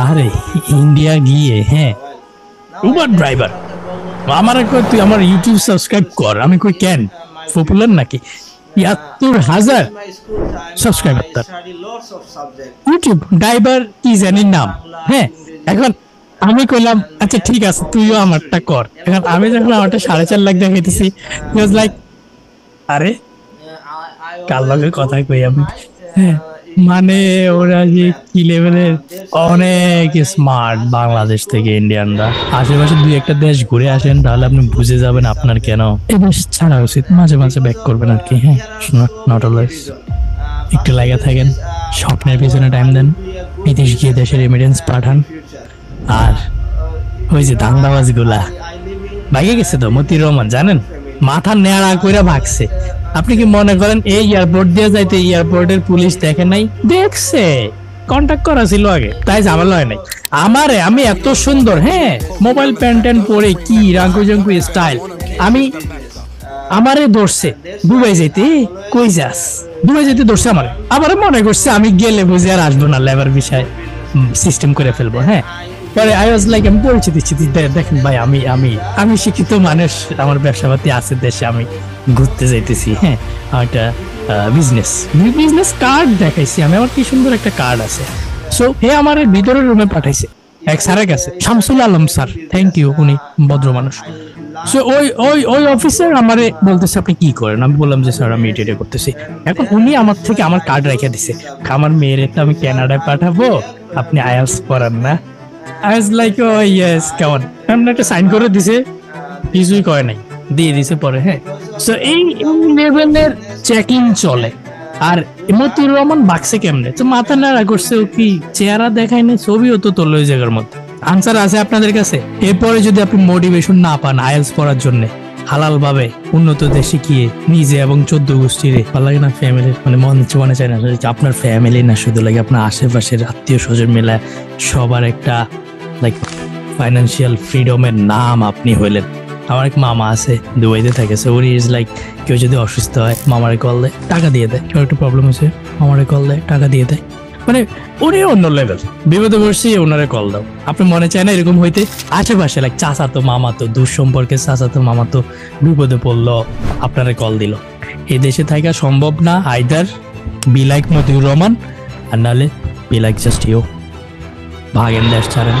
আরে ইন্ডিয়া গিয়ে হ্যাঁ উবার ড্রাইভার আমার কই তুই আমার ইউটিউব সাবস্ক্রাইব কর, আমি কই কেন পপুলার নাকি ৭৩,০০০ সাবস্ক্রাইবার তার ইউটিউব ড্রাইভার কি জানি নাম। হ্যাঁ এখন আমি কইলাম আচ্ছা ঠিক আছে তুইও আমারটা কর। এখন আমি যখন আমারটা 4.5 লাখ দেখাইতেছি লাইক আরে কার লগে কথা কই আমি। হ্যাঁ মানে ওরা যে কি লেভেলের অনেক স্মার্ট বাংলাদেশ থেকে ইন্ডিয়ানরা। আশেপাশে 2-1টা দেশ ঘুরে আসেন তাহলে আপনি বুঝে যাবেন আপনার কেন এই দেশ ছাড়া উচিত, মাঝে মাঝে ব্যাক করবেন আর কি। হ্যাঁ নট অলওয়েজ, একটু লাগা থাকেন, স্বপ্নের পেছনে টাইম দেন, বিদেশ গিয়ে দেশের রেমিটেন্স পাঠান। আর ওই যে ধান্দাবাজ গুলা ভাগে গেছে তো মতিউর রহমান জানেন, মাথা নেড়া কইরা ভাগছে। আপনি কি মনে করেন এই এয়ারপোর্ট দিয়ে যাইতে এয়ারপোর্টের পুলিশ দেখে নাই? দেখছে, কন্টাক্ট করা ছিল আগে, তাই ঝামেলা হয় নাই। আমারে আমি এত সুন্দর হ্যাঁ মোবাইল প্যান্ট পরে কি রাঙ্কু জঙ্কু স্টাইল, আমি আমারে ধরছে দুবাই যেতে। কই যাস? দুবাই যেতে ধরছে আমারে, আবার মনে করছে আমি গেলে বুঝে আর আসবো না, লেবার বিষয় সিস্টেম করে ফেলবো। হ্যাঁ পরে আই ওয়াজ লাইক আমি পরিচিত দিচ্ছি, দেখেন ভাই আমি আমি আমি শিক্ষিত মানুষ, আমার ব্যবসাপাতি আছে দেশে, আমি ঘুরতে যাইতেছি। হ্যাঁ একটা বিজনেস কার্ড দেখাইছি আমি, আমার কি সুন্দর একটা কার্ড আছে। সো হে আমার ভিতরের রুমে পাঠাইছে এক স্যারের কাছে, Shamsul Alam sir, thank you, উনি ভদ্র মানুষ। সো ওই অফিসার আমারে বলতেছে আপনি কি করেন? আমি বললাম যে স্যার আমি এটা করতেছি। এখন উনি আমার থেকে আমার কার্ড রেখে দিছে, আমার মেয়ের তো আমি কানাডায় পাঠাবো, আপনি আইএলটিএস পড়ান না। I was like, oh yes, কেমন একটা সাইন করে দিছে, কিছুই করে নাই, দিয়ে দিছে পরে। হ্যাঁ সো এই লেভেলের চেকিং চলে। আর মতিউর রহমান বাক্সে কেমনে তো মাথা নাড়া করছে, ও কি চেহারা দেখায় না, ছবিও তো তোলো ওই জায়গার মধ্যে। আনসার আছে আপনাদের কাছে? এরপরে যদি আপনি মোটিভেশন না পান আইএলটিএস পড়ার জন্য, হালাল ভাবে উন্নত দেশে গিয়ে নিজে এবং 14 গোষ্ঠীর ভালো লাগে না ফ্যামিলির মানে মনে চায় না আপনার ফ্যামিলি না, শুধু লাগে আপনার আশেপাশের আত্মীয় স্বজন মেলা সবার একটা লাইক ফাইন্যান্সিয়াল ফ্রিডমের নাম আপনি হইলেন। আমার এক মামা আছে দুবাইতে থাকে, সো উনি ইজ লাইক কেউ যদি অসুস্থ হয় মামারে কল দেয়, টাকা দিয়ে দেয়, কেউ একটা প্রবলেম হয়েছে মামারে কল দেয়, টাকা দিয়ে দেয়, মানে উনি অন্য লেভেল। বিপদে বসছি ওনারে কল দাও, আপনি মনে চায় না এরকম হইতে? আশেপাশে লাইক চাচাতো মামাতো দূর সম্পর্কে চাচাতো মামাতো বিপদে পড়লো আপনারে কল দিল। এই দেশে থাকা সম্ভব না, either be like Motiur Rahman আর নাহলে বি লাইক জাস্ট ইউ, ভাগেন দেশ ছাড়েন।